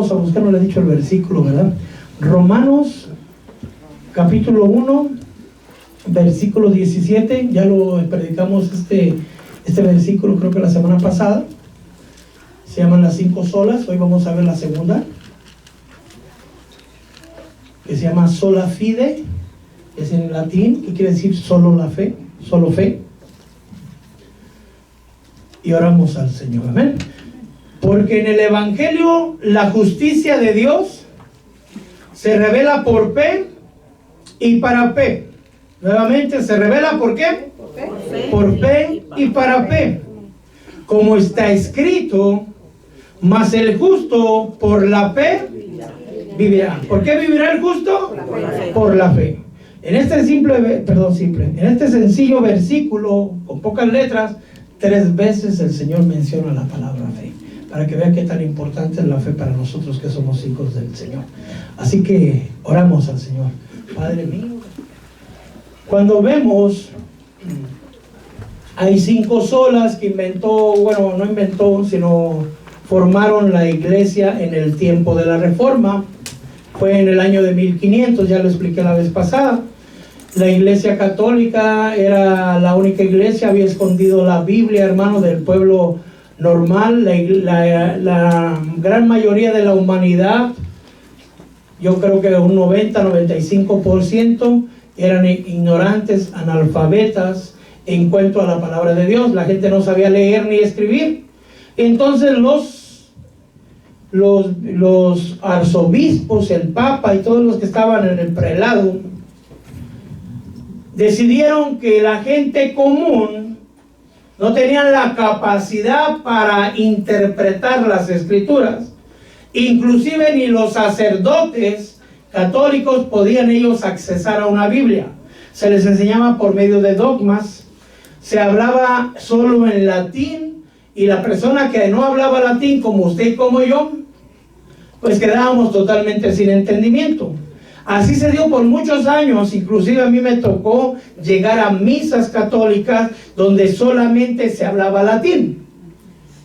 vamos a buscar, no le he dicho el versículo, ¿verdad? Romanos, capítulo 1, versículo 17. Ya lo predicamos este versículo, creo que la semana pasada. Se llaman las 5 solas. Hoy vamos a ver la segunda, que se llama sola fide. Es en latín, que quiere decir solo la fe, solo fe. Y oramos al Señor, amén. Porque en el Evangelio la justicia de Dios se revela por fe y para fe. Nuevamente, ¿se revela por qué? Por fe y para fe. Como está escrito, mas el justo por la fe vivirá. ¿Por qué vivirá el justo? Por la fe. En este en este sencillo versículo, con pocas letras, 3 veces el Señor menciona la palabra fe, para que vean qué tan importante es la fe para nosotros que somos hijos del Señor. Así que oramos al Señor. Padre mío, cuando vemos, hay 5 solas que formaron la iglesia en el tiempo de la Reforma. Fue en el año de 1500, ya lo expliqué la vez pasada. La iglesia católica era la única iglesia, había escondido la Biblia, hermano, del pueblo normal. La gran mayoría de la humanidad, yo creo que un 90-95% eran ignorantes, analfabetas en cuanto a la palabra de Dios. La gente no sabía leer ni escribir. Entonces los arzobispos, el papa y todos los que estaban en el prelado decidieron que la gente común no tenían la capacidad para interpretar las escrituras. Inclusive ni los sacerdotes católicos podían ellos accesar a una Biblia. Se les enseñaba por medio de dogmas, se hablaba solo en latín, y la persona que no hablaba latín, como usted y como yo, pues quedábamos totalmente sin entendimiento. Así se dio por muchos años. Inclusive a mí me tocó llegar a misas católicas donde solamente se hablaba latín.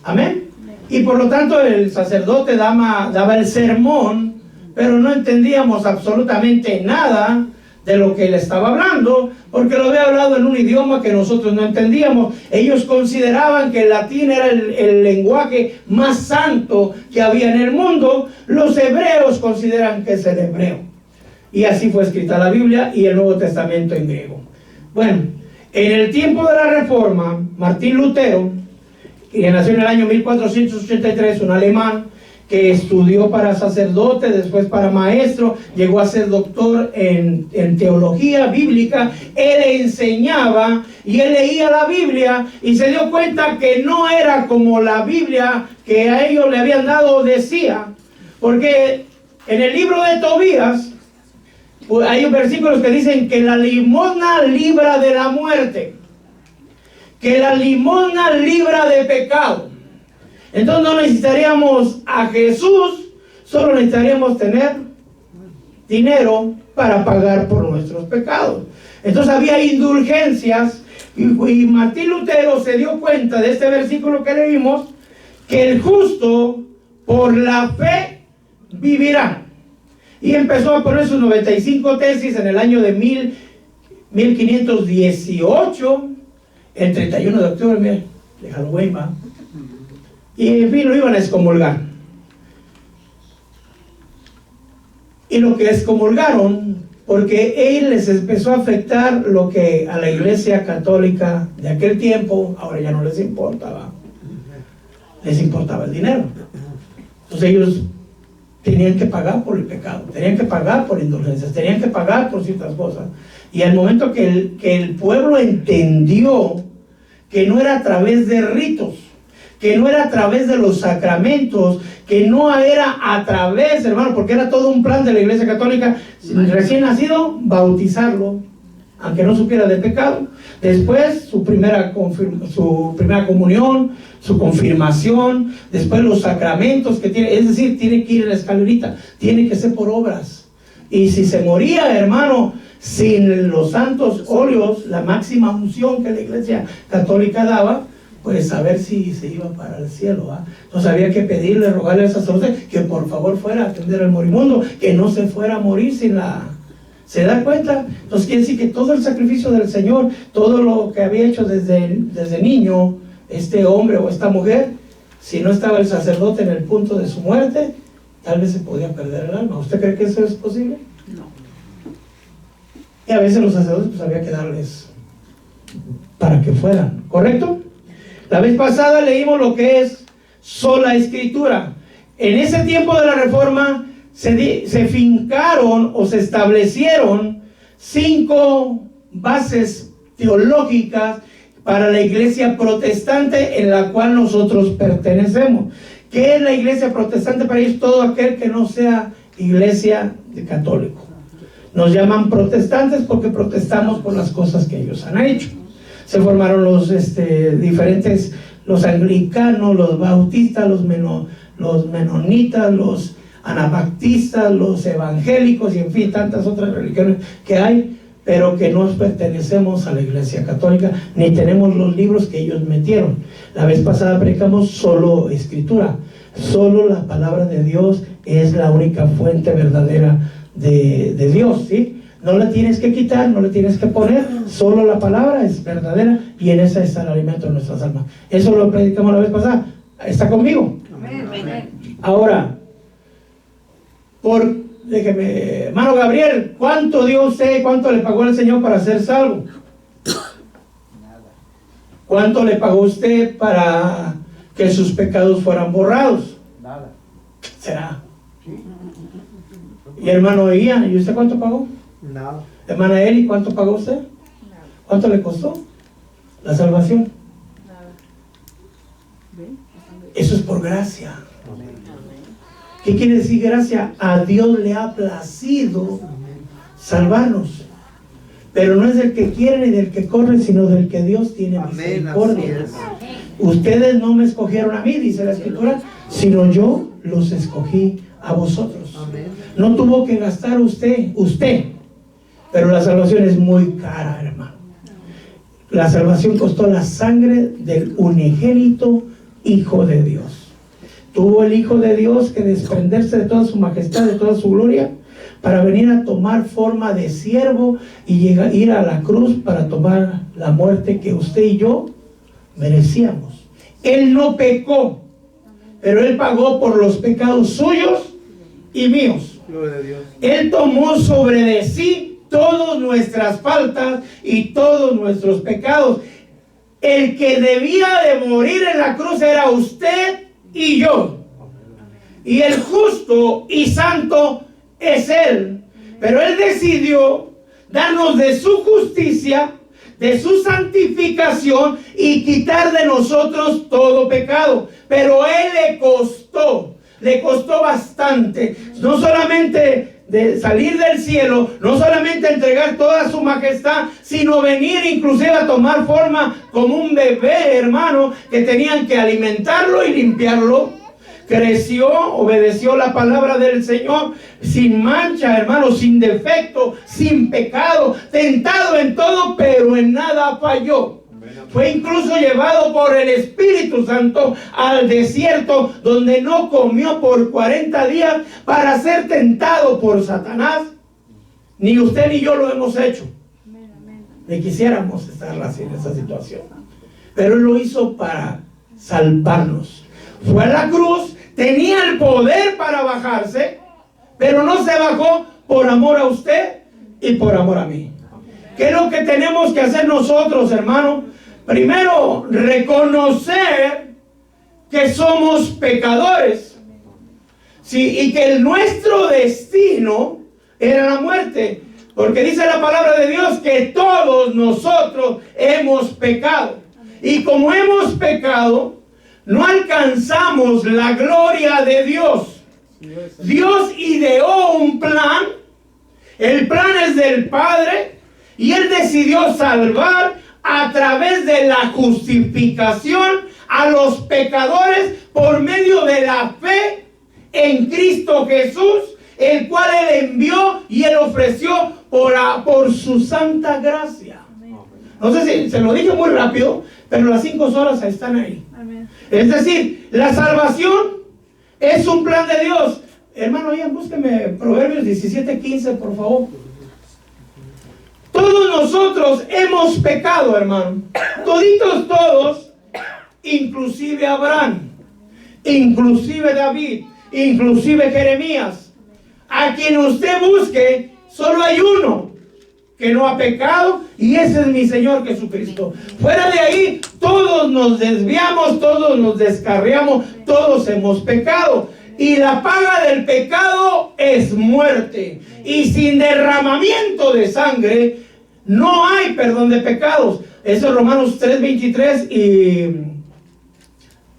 Amén. Y por lo tanto el sacerdote daba el sermón, pero no entendíamos absolutamente nada de lo que él estaba hablando, porque lo había hablado en un idioma que nosotros no entendíamos. Ellos consideraban que el latín era el lenguaje más santo que había en el mundo. Los hebreos consideran que es el hebreo. Y así fue escrita la Biblia y el Nuevo Testamento en griego. Bueno, en el tiempo de la Reforma, Martín Lutero, que nació en el año 1483, un alemán que estudió para sacerdote, después para maestro, llegó a ser doctor en teología bíblica. Él enseñaba y él leía la Biblia y se dio cuenta que no era como la Biblia que a ellos le habían dado decía, porque en el libro de Tobías hay versículos que dicen que la limosna libra de la muerte, que la limosna libra de pecado. Entonces no necesitaríamos a Jesús, solo necesitaríamos tener dinero para pagar por nuestros pecados. Entonces había indulgencias, y Martín Lutero se dio cuenta de este versículo que leímos, que el justo por la fe vivirá. Y empezó a poner sus 95 tesis en el año de 1518, el 31 de octubre de Halloween, ¿va? Y en fin, lo iban a excomulgar. Y lo que excomulgaron, porque él les empezó a afectar lo que a la iglesia católica de aquel tiempo, ahora ya no les importaba. Les importaba el dinero. Entonces ellos tenían que pagar por el pecado, tenían que pagar por indulgencias, tenían que pagar por ciertas cosas. Y al momento que el pueblo entendió que no era a través de ritos, que no era a través de los sacramentos, que no era a través, hermano, porque era todo un plan de la iglesia católica, recién nacido, bautizarlo, aunque no supiera de pecado. Después su primera comunión, su confirmación, después los sacramentos que tiene, es decir, tiene que ir en la escalerita, tiene que ser por obras. Y si se moría, hermano, sin los santos óleos, la máxima unción que la iglesia católica daba, pues a ver si se iba para el cielo, ¿va? Entonces había que pedirle, rogarle al sacerdote que por favor fuera a atender al moribundo, que no se fuera a morir sin la... ¿Se da cuenta? Entonces quiere decir que todo el sacrificio del Señor, todo lo que había hecho desde niño, este hombre o esta mujer, si no estaba el sacerdote en el punto de su muerte, tal vez se podía perder el alma. ¿Usted cree que eso es posible? No. Y a veces los sacerdotes pues había que darles para que fueran, ¿correcto? La vez pasada leímos lo que es sola escritura. En ese tiempo de la Reforma se fincaron o se establecieron 5 bases teológicas para la iglesia protestante en la cual nosotros pertenecemos. ¿Qué es la iglesia protestante para ellos? Todo aquel que no sea iglesia de católico. Nos llaman protestantes porque protestamos por las cosas que ellos han hecho. Se formaron los diferentes, los anglicanos, los bautistas, los menonitas, los anabaptistas, los evangélicos y en fin, tantas otras religiones que hay, pero que no pertenecemos a la iglesia católica, ni tenemos los libros que ellos metieron. La vez pasada predicamos solo escritura, solo la palabra de Dios es la única fuente verdadera de Dios, ¿sí? No la tienes que quitar, no le tienes que poner, solo la palabra es verdadera y en esa está el alimento de nuestras almas. Eso lo predicamos la vez pasada. ¿Está conmigo? Amén. Ahora, déjeme, hermano Gabriel, ¿cuánto dio usted, cuánto le pagó el Señor para ser salvo? ¿Cuánto le pagó usted para que sus pecados fueran borrados? Nada. ¿Será? Y hermano Ian, ¿y usted cuánto pagó? Nada. Hermana Eli, ¿cuánto pagó usted? ¿Cuánto le costó la salvación? Eso es por gracia. ¿Qué quiere decir gracia? A Dios le ha placido salvarnos. Pero no es del que quiere ni del que corre, sino del que Dios tiene misericordia. Ustedes no me escogieron a mí, dice la Escritura, sino yo los escogí a vosotros. No tuvo que gastar usted. Pero la salvación es muy cara, hermano. La salvación costó la sangre del unigénito Hijo de Dios. Tuvo el Hijo de Dios que desprenderse de toda su majestad, de toda su gloria, para venir a tomar forma de siervo y ir a la cruz para tomar la muerte que usted y yo merecíamos. Él no pecó, pero Él pagó por los pecados suyos y míos. Gloria a Dios. Él tomó sobre de sí todas nuestras faltas y todos nuestros pecados. El que debía de morir en la cruz era usted y yo. Y el justo y santo es Él. Pero Él decidió darnos de su justicia, de su santificación y quitar de nosotros todo pecado. Pero Él le costó bastante. No solamente de salir del cielo, no solamente entregar toda su majestad, sino venir inclusive a tomar forma como un bebé, hermano, que tenían que alimentarlo y limpiarlo. Creció, obedeció la palabra del Señor sin mancha, hermano, sin defecto, sin pecado, tentado en todo, pero en nada falló. Fue incluso llevado por el Espíritu Santo al desierto, donde no comió por 40 días para ser tentado por Satanás. Ni usted ni yo lo hemos hecho. Ni quisiéramos estar así en esa situación. Pero Él lo hizo para salvarnos. Fue a la cruz, tenía el poder para bajarse, pero no se bajó por amor a usted y por amor a mí. ¿Qué es lo que tenemos que hacer nosotros, hermano? Primero, reconocer que somos pecadores. Sí, y que nuestro destino era la muerte. Porque dice la palabra de Dios que todos nosotros hemos pecado. Y como hemos pecado, no alcanzamos la gloria de Dios. Dios ideó un plan. El plan es del Padre. Y Él decidió salvar a través de la justificación a los pecadores por medio de la fe en Cristo Jesús, el cual Él envió y Él ofreció por su santa gracia. No sé si se lo dije muy rápido, pero las 5 solas están ahí. Amén. Es decir, la salvación es un plan de Dios. Hermano, Ian, búsqueme Proverbios 17:15, por favor. Todos nosotros hemos pecado, hermano. Toditos, todos, inclusive Abraham, inclusive David, inclusive Jeremías. A quien usted busque, solo hay uno que no ha pecado, y ese es mi Señor Jesucristo. Fuera de ahí, todos nos desviamos, todos nos descarriamos, todos hemos pecado. Y la paga del pecado es muerte. Y sin derramamiento de sangre no hay perdón de pecados. Eso es Romanos 3:23 y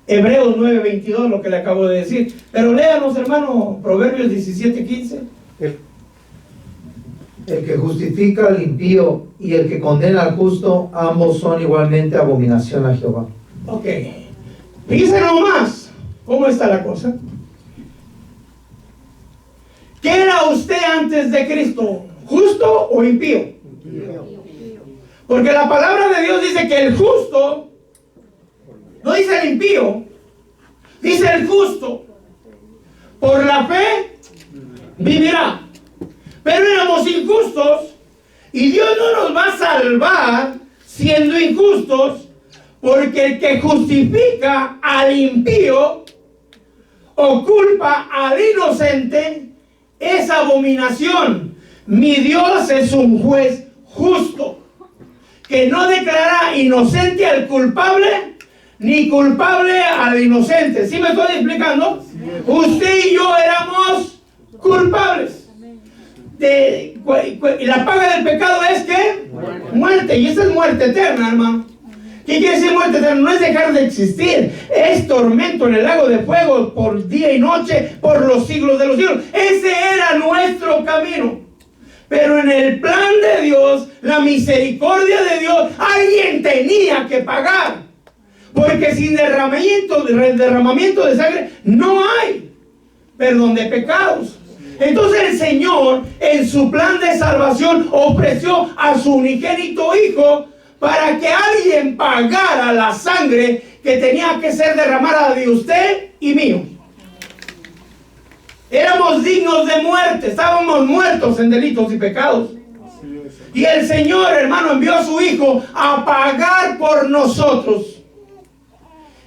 Hebreos 9:22, lo que le acabo de decir. Pero léanos, hermano, Proverbios 17:15. El que justifica al impío y el que condena al justo, ambos son igualmente abominación a Jehová. Ok. Fíjense nomás cómo está la cosa. ¿Qué era usted antes de Cristo? ¿Justo o impío? Porque la palabra de Dios dice que el justo, no dice el impío, dice el justo, por la fe vivirá. Pero éramos injustos y Dios no nos va a salvar siendo injustos, porque el que justifica al impío o culpa al inocente es abominación. Mi Dios es un juez justo, que no declara inocente al culpable, ni culpable al inocente. ¿Sí me estoy explicando? Usted y yo éramos culpables. La paga del pecado es ¿qué? Muerte. Y esa es muerte eterna, hermano. ¿Qué quiere decir muerte eterna? No es dejar de existir, es tormento en el lago de fuego por día y noche, por los siglos de los siglos. Ese era nuestro camino. Pero en el plan de Dios, la misericordia de Dios, alguien tenía que pagar. Porque sin derramamiento de sangre no hay perdón de pecados. Entonces el Señor, en su plan de salvación, ofreció a su unigénito Hijo para que alguien pagara la sangre que tenía que ser derramada de usted y mío. Éramos dignos de muerte, estábamos muertos en delitos y pecados. Y el Señor, hermano, envió a su Hijo a pagar por nosotros.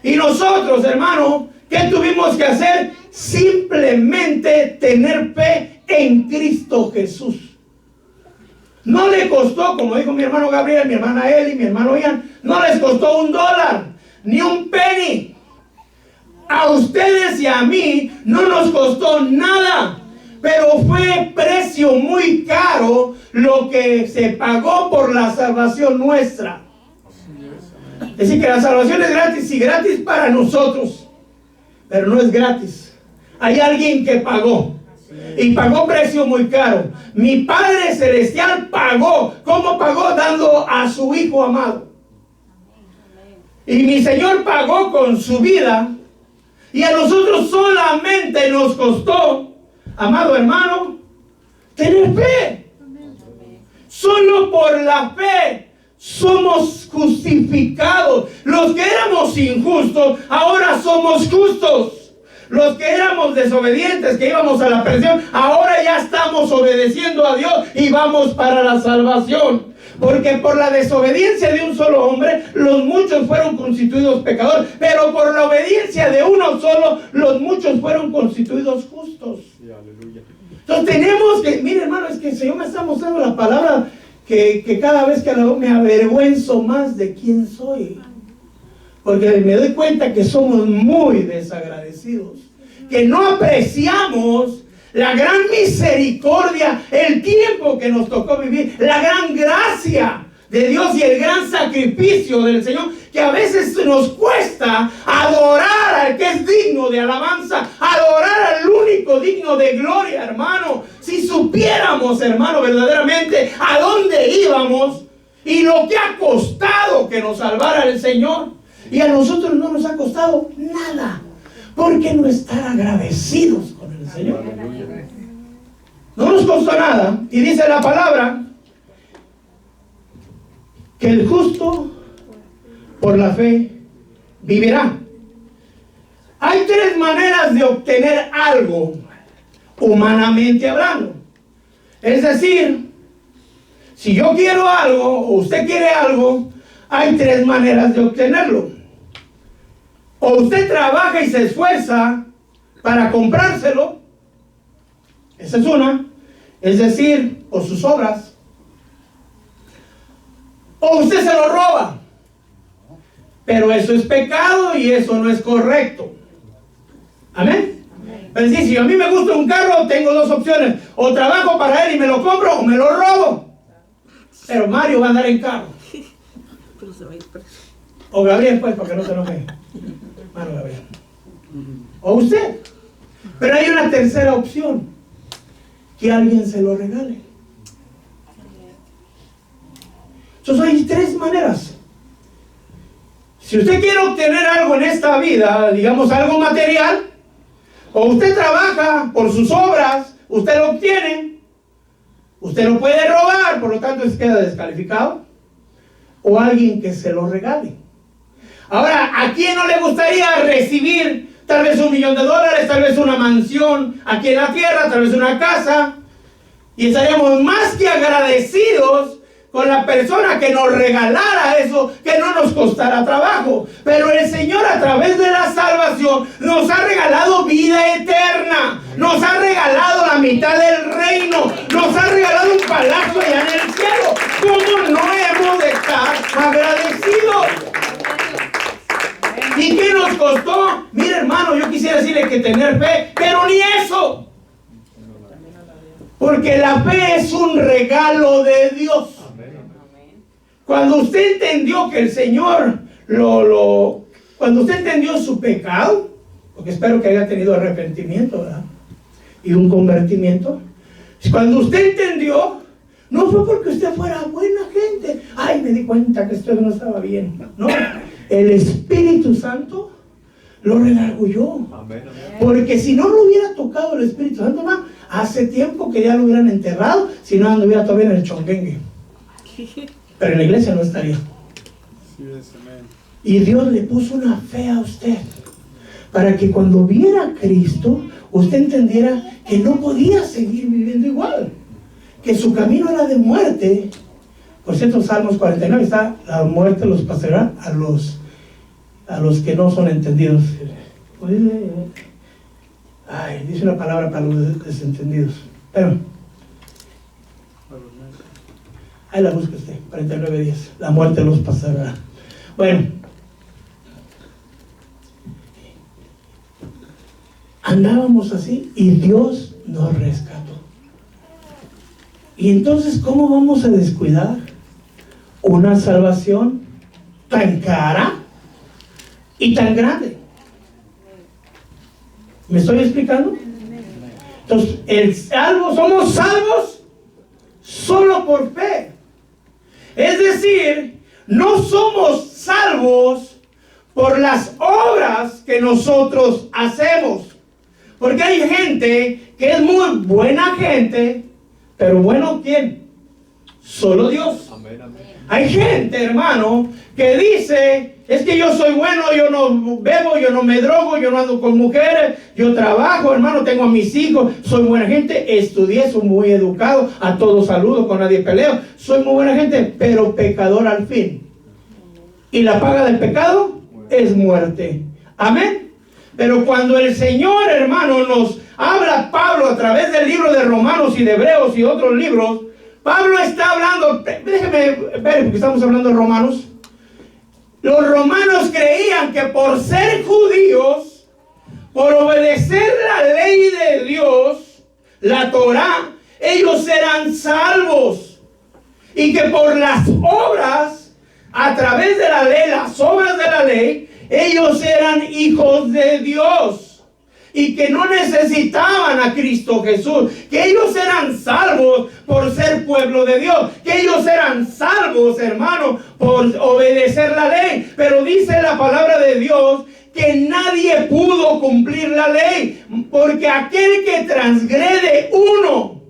Y nosotros, hermano, ¿qué tuvimos que hacer? Simplemente tener fe en Cristo Jesús. No le costó, como dijo mi hermano Gabriel, mi hermana Eli, mi hermano Ian, no les costó $1, ni un penny. A ustedes y a mí no nos costó nada, pero fue precio muy caro lo que se pagó por la salvación nuestra. Es decir, que la salvación es gratis y gratis para nosotros, pero no es gratis. Hay alguien que pagó. Y pagó precio muy caro. Mi Padre Celestial pagó. ¿Cómo pagó? Dando a su Hijo amado. Y mi Señor pagó con su vida. Y a nosotros solamente nos costó, amado hermano, tener fe. Solo por la fe somos justificados. Los que éramos injustos, ahora somos justos. Los que éramos desobedientes, que íbamos a la perdición, ahora ya estamos obedeciendo a Dios y vamos para la salvación. Porque por la desobediencia de un solo hombre, los muchos fueron constituidos pecadores. Pero por la obediencia de uno solo, los muchos fueron constituidos justos. Entonces tenemos que, mire hermano, es que el Señor me está mostrando la palabra que cada vez que la veo me avergüenzo más de quién soy. Porque me doy cuenta que somos muy desagradecidos, que no apreciamos la gran misericordia, el tiempo que nos tocó vivir, la gran gracia de Dios y el gran sacrificio del Señor, que a veces nos cuesta adorar al que es digno de alabanza, adorar al único digno de gloria, hermano. Si supiéramos, hermano, verdaderamente a dónde íbamos y lo que ha costado que nos salvara el Señor. Y a nosotros no nos ha costado nada. ¿Por qué no estar agradecidos con el Señor? No nos costó nada. Y dice la palabra que el justo por la fe vivirá. Hay tres maneras de obtener algo, humanamente hablando. Es decir, si yo quiero algo o usted quiere algo, hay tres maneras de obtenerlo. O usted trabaja y se esfuerza para comprárselo, esa es una, es decir, por sus obras. O usted se lo roba, pero eso es pecado y eso no es correcto. Amén. Es decir, si a mí me gusta un carro, tengo dos opciones: o trabajo para él y me lo compro, o me lo robo. Pero Mario va a andar en carro. O Gabriel, pues, para que no se enoje. Mario Gabriel. O usted. Pero hay una tercera opción: que alguien se lo regale. Entonces hay tres maneras. Si usted quiere obtener algo en esta vida, digamos algo material, o usted trabaja por sus obras, usted lo obtiene, usted lo puede robar, por lo tanto queda descalificado, o alguien que se lo regale. Ahora, ¿a quién no le gustaría recibir tal vez $1 millón, tal vez una mansión aquí en la tierra, tal vez una casa? Y estaríamos más que agradecidos con la persona que nos regalara eso, que no nos costara trabajo. Pero el Señor, a través de la salvación, nos ha regalado vida eterna, nos ha regalado la mitad del reino, nos ha regalado un palacio allá en el cielo. ¿Cómo no hemos de estar agradecidos? ¿Y qué nos costó? Mire, hermano, yo quisiera decirle que tener fe, pero ni eso. Porque la fe es un regalo de Dios. Cuando usted entendió que el Señor cuando usted entendió su pecado, porque espero que haya tenido arrepentimiento, ¿verdad? Y un convertimiento. Cuando usted entendió, no fue porque usted fuera buena gente. Ay, me di cuenta que esto no estaba bien. No, el Espíritu Santo lo redarguyó. Porque si no lo hubiera tocado el Espíritu Santo, ¿no? Hace tiempo que ya lo hubieran enterrado, si no anduviera todavía en el chonguengue. Pero en la iglesia no estaría. Y Dios le puso una fe a usted para que cuando viera a Cristo, usted entendiera que no podía seguir viviendo igual, que su camino era de muerte. Por cierto, Salmos 49 está: la muerte los pasará a los que no son entendidos. Dice una palabra para los desentendidos, pero ahí la busca usted, 49:10. La muerte los pasará. Bueno, andábamos así y Dios nos rescató. Y entonces, ¿cómo vamos a descuidar una salvación tan cara y tan grande? ¿Me estoy explicando? Entonces, somos salvos solo por fe. Es decir, no somos salvos por las obras que nosotros hacemos. Porque hay gente que es muy buena gente, pero bueno, ¿quién? Solo Dios. Amén, amén. Hay gente, hermano, que dice: es que yo soy bueno, yo no bebo, yo no me drogo, yo no ando con mujeres, yo trabajo, hermano, tengo a mis hijos, soy buena gente, estudié, soy muy educado, a todos saludo, con nadie peleo, soy muy buena gente, pero pecador al fin. Y la paga del pecado es muerte. Amén. Pero cuando el Señor, hermano, nos habla, Pablo, a través del libro de Romanos y de Hebreos y otros libros, Pablo está hablando, déjeme ver, porque estamos hablando de Romanos. Los romanos creían que por ser judíos, por obedecer la ley de Dios, la Torá, ellos eran salvos. Y que por las obras, a través de la ley, las obras de la ley, ellos eran hijos de Dios. Y que no necesitaban a Cristo Jesús, que ellos eran salvos por ser pueblo de Dios, que ellos eran salvos, hermano, por obedecer la ley. Pero dice la palabra de Dios que nadie pudo cumplir la ley, porque aquel que transgrede uno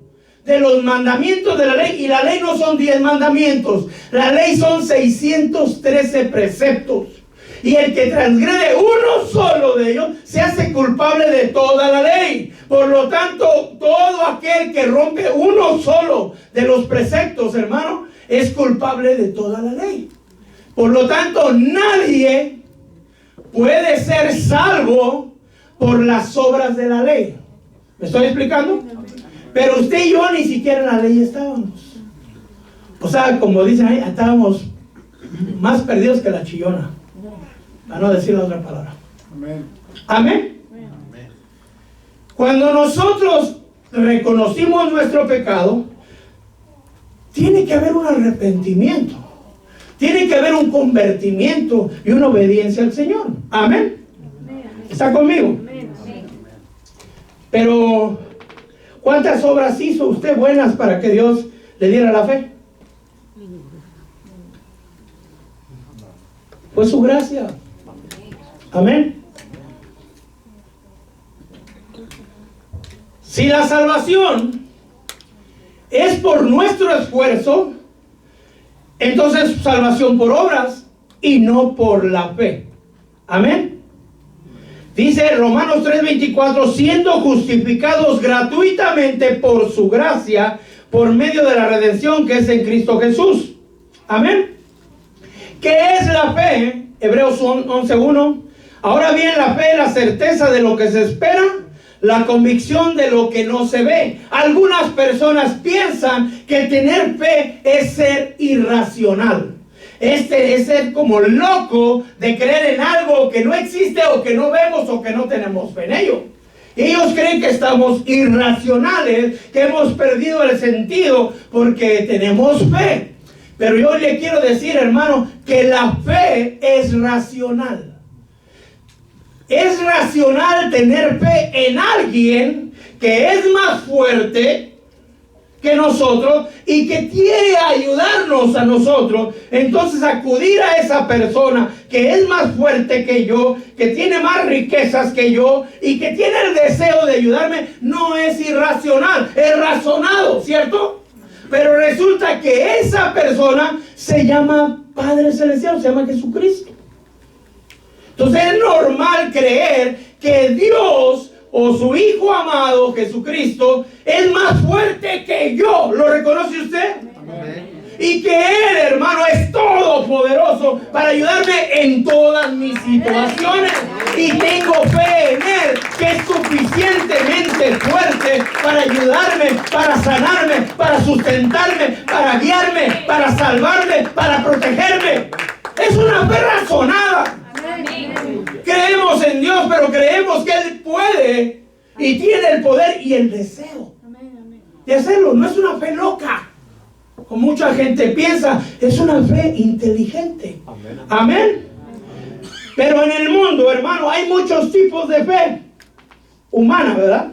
de los mandamientos de la ley, y la ley no son 10 mandamientos, la ley son 613 preceptos. Y el que transgrede uno solo de ellos se hace culpable de toda la ley. Por lo tanto, todo aquel que rompe uno solo de los preceptos, hermano, es culpable de toda la ley. Por lo tanto, nadie puede ser salvo por las obras de la ley. ¿Me estoy explicando? Pero usted y yo ni siquiera en la ley estábamos. O sea, como dicen ahí, estábamos más perdidos que la chillona, a no decir la otra palabra. Amén. Amén. Cuando nosotros reconocimos nuestro pecado, tiene que haber un arrepentimiento, tiene que haber un convertimiento y una obediencia al Señor. Amén. ¿Está conmigo? Pero ¿cuántas obras hizo usted buenas para que Dios le diera la fe? Fue su gracia. Amén. Si la salvación es por nuestro esfuerzo, entonces salvación por obras y no por la fe. Amén. Dice Romanos 3:24, siendo justificados gratuitamente por su gracia, por medio de la redención que es en Cristo Jesús. Amén. ¿Qué es la fe? Hebreos 11:1. Ahora bien, la fe es la certeza de lo que se espera, la convicción de lo que no se ve. Algunas personas piensan que tener fe es ser irracional. Es ser como loco de creer en algo que no existe o que no vemos o que no tenemos fe en ello. Ellos creen que estamos irracionales, que hemos perdido el sentido porque tenemos fe. Pero yo le quiero decir, hermano, que la fe es racional. Es racional tener fe en alguien que es más fuerte que nosotros y que quiere ayudarnos a nosotros. Entonces acudir a esa persona que es más fuerte que yo, que tiene más riquezas que yo y que tiene el deseo de ayudarme, no es irracional, es razonado, ¿cierto? Pero resulta que esa persona se llama Padre Celestial, se llama Jesucristo. Entonces es normal creer que Dios o su Hijo amado Jesucristo es más fuerte que yo. ¿Lo reconoce usted? Amén. Y que Él, hermano, es todopoderoso para ayudarme en todas mis situaciones. Y tengo fe en Él, que es suficientemente fuerte para ayudarme, para sanarme, para sustentarme, para guiarme, para salvarme, para protegerme. Es una fe razonada. Creemos en Dios, pero creemos que Él puede y tiene el poder y el deseo de hacerlo. No es una fe loca, como mucha gente piensa, es una fe inteligente. Amén. Pero en el mundo, hermano, hay muchos tipos de fe humana, ¿verdad?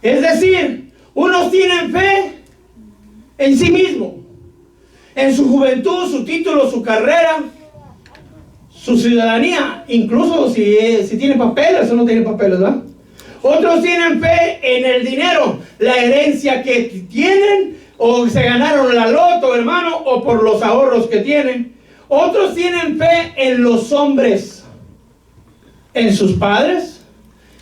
Es decir, unos tienen fe en sí mismo, en su juventud, su título, su carrera, su ciudadanía, incluso si tiene papeles o no tiene papeles, ¿verdad? Otros tienen fe en el dinero, la herencia que tienen, o se ganaron la loto, hermano, o por los ahorros que tienen. Otros tienen fe en los hombres, en sus padres,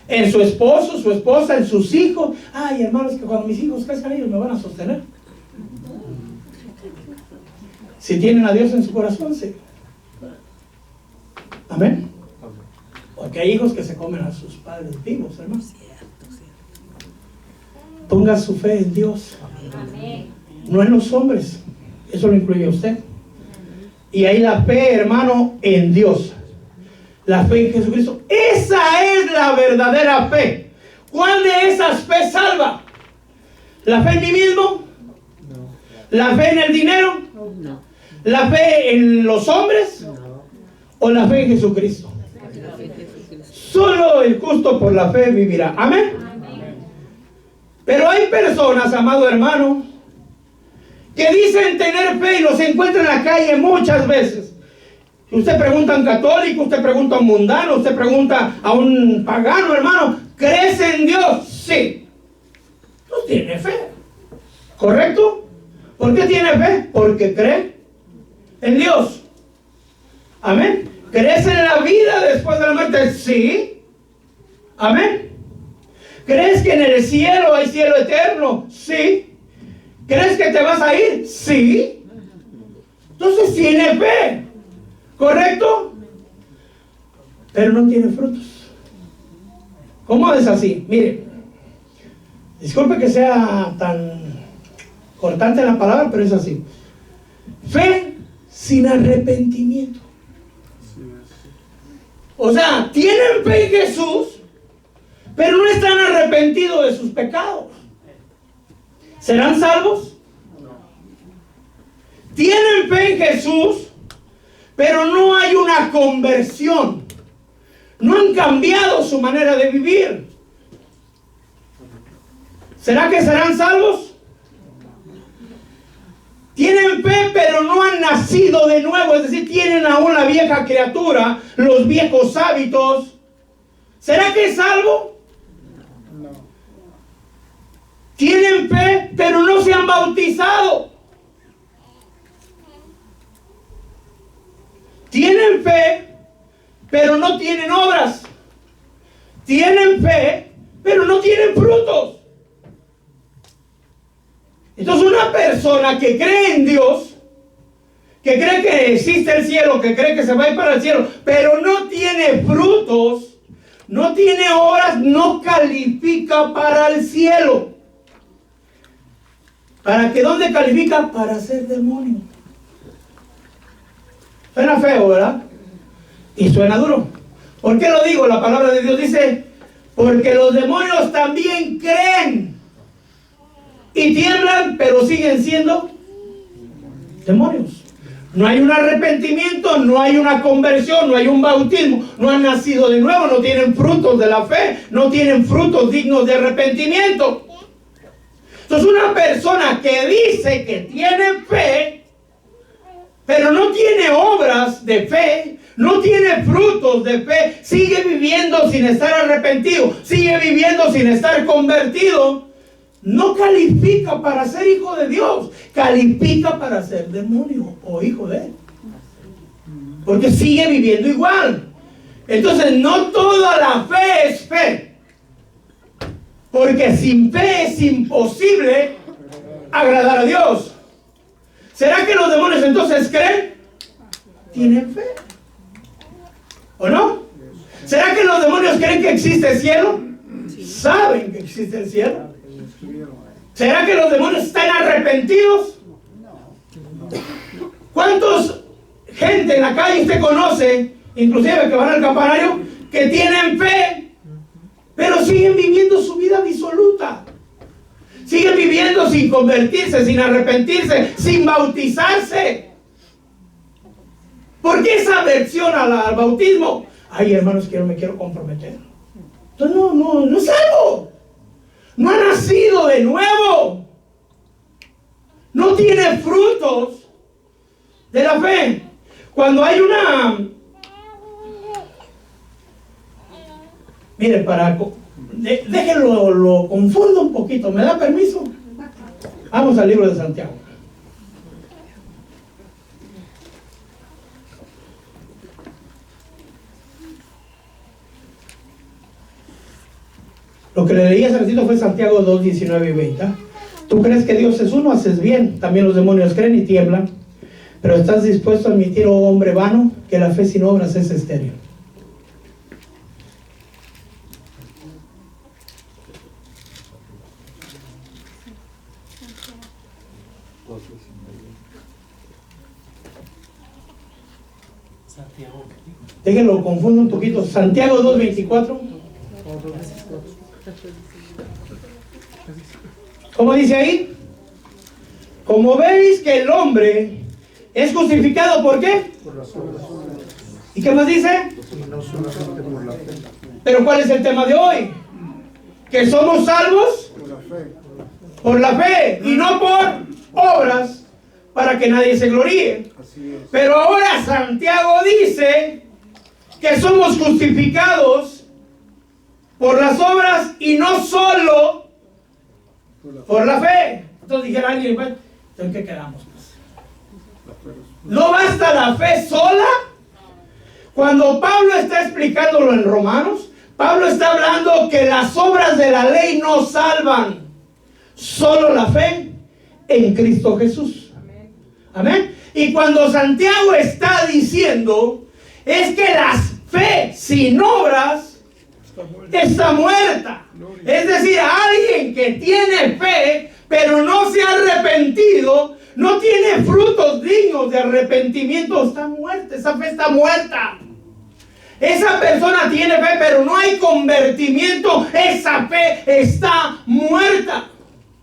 en su esposo, su esposa, en sus hijos. Ay, hermanos, que cuando mis hijos crezcan ellos me van a sostener. Si tienen a Dios en su corazón, sí. Amén. Porque hay hijos que se comen a sus padres vivos, hermano. Ponga su fe en Dios. Amén. No en los hombres. Eso lo incluye usted. Y ahí la fe, hermano, en Dios. La fe en Jesucristo. Esa es la verdadera fe. ¿Cuál de esas fe salva? ¿La fe en mí mismo? No. ¿La fe en el dinero? No. ¿La fe en los hombres? No. ¿O la fe en Jesucristo? Solo el justo por la fe vivirá. Amén. Pero hay personas, amado hermano, que dicen tener fe y los encuentra en la calle muchas veces. Usted pregunta a un católico, usted pregunta a un mundano, usted pregunta a un pagano, hermano, ¿crees en Dios? Sí. No tiene fe. ¿Correcto? ¿Por qué tiene fe? Porque cree en Dios. Amén. ¿Crees en la vida después de la muerte? Sí. Amén. ¿Crees que en el cielo hay cielo eterno? Sí. ¿Crees que te vas a ir? Sí. Entonces tiene fe. ¿Correcto? Pero no tiene frutos. ¿Cómo es así? Mire, disculpe que sea tan cortante la palabra, pero es así. Fe sin arrepentimiento. O sea, tienen fe en Jesús, pero no están arrepentidos de sus pecados. ¿Serán salvos? Tienen fe en Jesús, pero no hay una conversión. No han cambiado su manera de vivir. ¿Será que serán salvos? Tienen fe, pero no han nacido de nuevo. Es decir, tienen aún la vieja criatura, los viejos hábitos. ¿Será que es salvo? No. Tienen fe, pero no se han bautizado. Tienen fe, pero no tienen obras. Tienen fe, pero no tienen frutos. Entonces una persona que cree en Dios, que cree que existe el cielo, que cree que se va a ir para el cielo, pero no tiene frutos, no tiene obras, no califica para el cielo. ¿Para qué? ¿Dónde califica? Para ser demonio. Suena feo, ¿verdad? Y suena duro. ¿Por qué lo digo? La palabra de Dios dice, porque los demonios también creen y tiemblan, pero siguen siendo demonios. No hay un arrepentimiento, no hay una conversión, no hay un bautismo, no han nacido de nuevo, no tienen frutos de la fe, no tienen frutos dignos de arrepentimiento. Entonces una persona que dice que tiene fe, pero no tiene obras de fe, no tiene frutos de fe, sigue viviendo sin estar arrepentido, sigue viviendo sin estar convertido, no califica para ser hijo de Dios, califica para ser demonio o hijo de él. Porque sigue viviendo igual. Entonces no toda la fe es fe. Porque sin fe es imposible agradar a Dios. ¿Será que los demonios entonces creen? ¿Tienen fe? ¿O no? ¿Será que los demonios creen que existe el cielo? ¿Saben que existe el cielo? ¿Será que los demonios están arrepentidos? ¿Cuántos gente en la calle usted conoce, inclusive que van al campanario, que tienen fe, pero siguen viviendo su vida disoluta? Siguen viviendo sin convertirse, sin arrepentirse, sin bautizarse. ¿Por qué esa aversión al bautismo? Ay, hermanos, que no me quiero comprometer. Entonces no es algo. No ha nacido de nuevo. No tiene frutos de la fe. Cuando hay una... Mire, déjenlo, lo confundo un poquito. ¿Me da permiso? Vamos al libro de Santiago. Lo que le leí hace ratito fue Santiago 2, 19 y 20. Tú crees que Dios es uno, haces bien. También los demonios creen y tiemblan. Pero estás dispuesto a admitir, oh hombre vano, que la fe sin obras es estéril. Déjenlo, confundo un poquito. Santiago 2, 24. ¿Cómo dice ahí? Como veis que el hombre es justificado, ¿por qué? Por las obras. ¿Y qué más dice? No solamente por la fe. Pero ¿cuál es el tema de hoy? Que somos salvos por la fe y no por obras, para que nadie se gloríe. Pero ahora Santiago dice que somos justificados por las obras y no solo por la fe. Entonces dijera alguien, bueno, ¿en qué quedamos? Pues? ¿No basta la fe sola? Cuando Pablo está explicándolo en Romanos, Pablo está hablando que las obras de la ley no salvan, solo la fe en Cristo Jesús. Amén. Y cuando Santiago está diciendo, es que la fe sin obras está muerta. Es decir, alguien que tiene fe, pero no se ha arrepentido, no tiene frutos dignos de arrepentimiento, está muerta. Esa fe está muerta. Esa persona tiene fe, pero no hay convertimiento. Esa fe está muerta.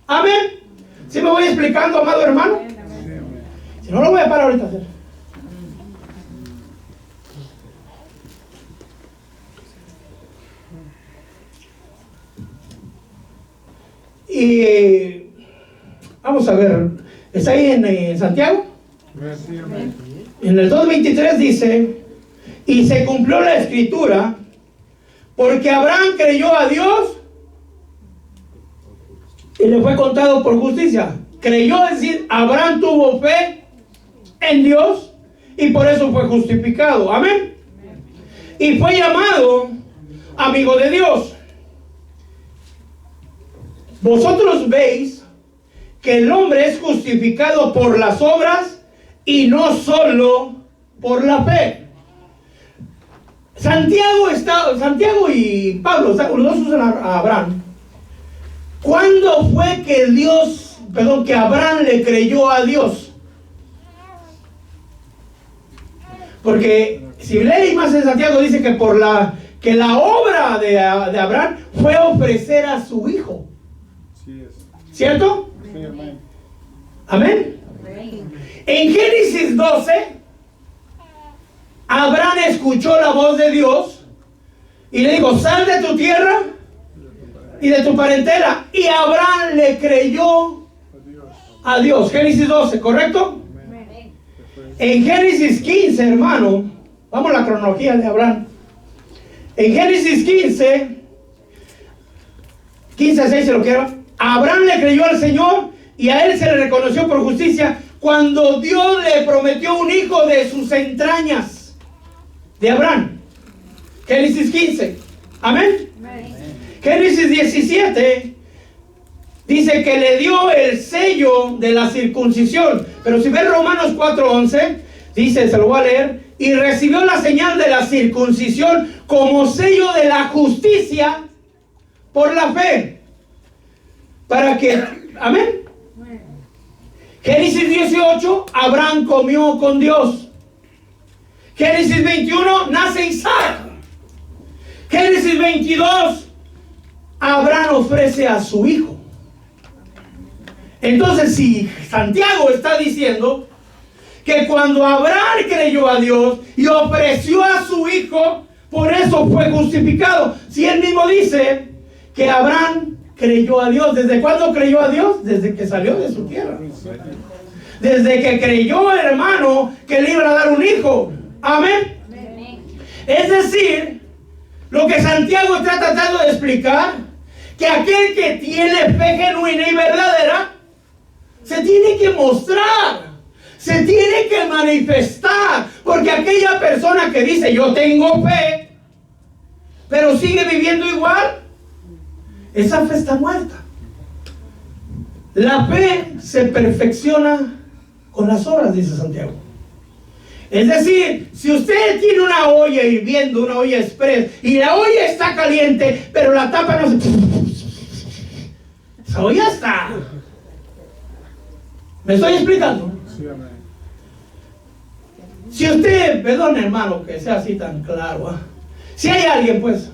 Amén. ¿Sí me voy explicando, amado hermano? Si no, lo voy a parar ahorita a hacer. Y vamos a ver, ¿está ahí en Santiago? En el 2:23 dice: y se cumplió la escritura, porque Abraham creyó a Dios y le fue contado por justicia. Creyó, es decir, Abraham tuvo fe en Dios y por eso fue justificado. Amén. Y fue llamado amigo de Dios. Vosotros veis que el hombre es justificado por las obras y no solo por la fe. Santiago y Pablo, los dos usan a Abraham. ¿Cuándo fue que Abraham le creyó a Dios? Porque si lees más en Santiago dice que que la obra de Abraham fue ofrecer a su hijo. ¿Cierto? Sí, amén. Amén. En Génesis 12, Abraham escuchó la voz de Dios y le dijo: sal de tu tierra y de tu parentela. Y Abraham le creyó a Dios. Génesis 12, ¿correcto? En Génesis 15, hermano, vamos a la cronología de Abraham. En Génesis 15:6 se lo quiero. Abraham le creyó al Señor y a él se le reconoció por justicia cuando Dios le prometió un hijo de sus entrañas, de Abraham. Génesis 15. Amén. Génesis 17 dice que le dio el sello de la circuncisión. Pero si ves Romanos 4:11, dice, se lo voy a leer: y recibió la señal de la circuncisión como sello de la justicia por la fe. Para que, amén. Génesis 18, Abraham comió con Dios. Génesis 21, nace Isaac. Génesis 22, Abraham ofrece a su hijo. Entonces, si Santiago está diciendo que cuando Abraham creyó a Dios y ofreció a su hijo, por eso fue justificado. Si él mismo dice que Abraham creyó a Dios. ¿Desde cuándo creyó a Dios? Desde que salió de su tierra. Desde que creyó, hermano, que le iban a dar un hijo. Amén. Es decir, lo que Santiago está tratando de explicar, que aquel que tiene fe genuina y verdadera se tiene que mostrar, se tiene que manifestar, porque aquella persona que dice yo tengo fe, pero sigue viviendo igual, esa fe está muerta. La fe se perfecciona con las obras, dice Santiago. Es decir, si usted tiene una olla hirviendo, una olla express, y la olla está caliente, pero la tapa no se... esa olla está. ¿Me estoy explicando? Sí, amén. Si usted, perdón hermano que sea así tan claro, si hay alguien pues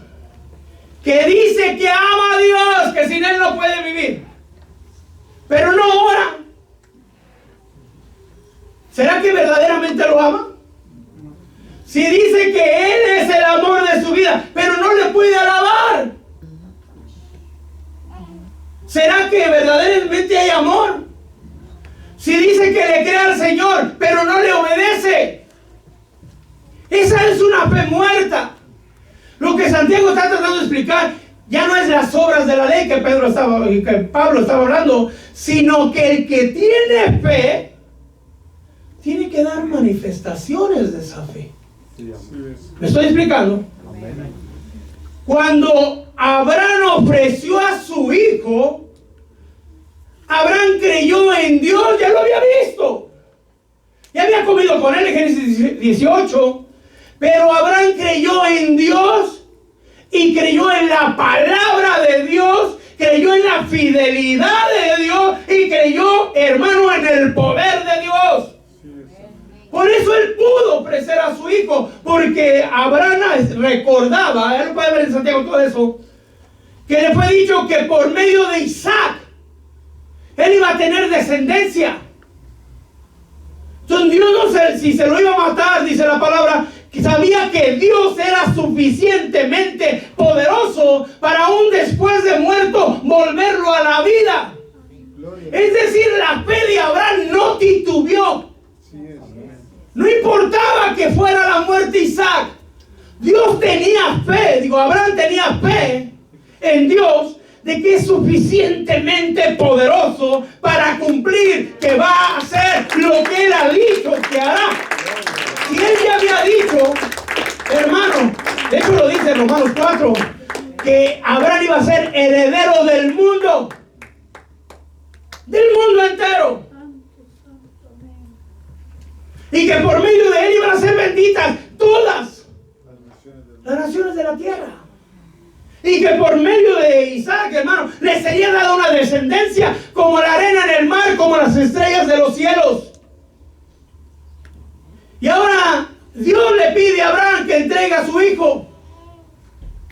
que dice que ama a Dios, que sin Él no puede vivir, pero no ora, ¿será que verdaderamente lo ama? Si dice que Él es el amor de su vida, pero no le puede alabar, ¿será que verdaderamente hay amor? Si dice que le cree al Señor, pero no le obedece, esa es una fe muerta. Lo que Santiago está tratando de explicar, ya no es las obras de la ley que Pablo estaba hablando, sino que el que tiene fe tiene que dar manifestaciones de esa fe. ¿Me estoy explicando? Cuando Abraham ofreció a su hijo, Abraham creyó en Dios, ya lo había visto. Ya había comido con él en Génesis 18, pero Abraham creyó en Dios y creyó en la palabra de Dios, creyó en la fidelidad de Dios y creyó, hermano, en el poder de Dios. Por eso él pudo ofrecer a su hijo, porque Abraham recordaba, él lo puede ver en Santiago todo eso, que le fue dicho que por medio de Isaac él iba a tener descendencia. Entonces Dios no sé si se lo iba a matar, dice la palabra, que sabía que Dios era suficientemente poderoso para aún después de muerto volverlo a la vida. Es decir, la fe de Abraham no titubeó. No importaba que fuera la muerte de Isaac. Dios tenía fe, Abraham tenía fe en Dios de que es suficientemente poderoso para cumplir, que va a hacer lo que él ha dicho que hará. Y él ya había dicho, hermano, de hecho lo dice en Romanos 4, que Abraham iba a ser heredero del mundo entero. Y que por medio de él iban a ser benditas todas las naciones de la tierra. Y que por medio de Isaac, hermano, le sería dada una descendencia como la arena en el mar, como las estrellas de los cielos. Y ahora Dios le pide a Abraham que entregue a su hijo.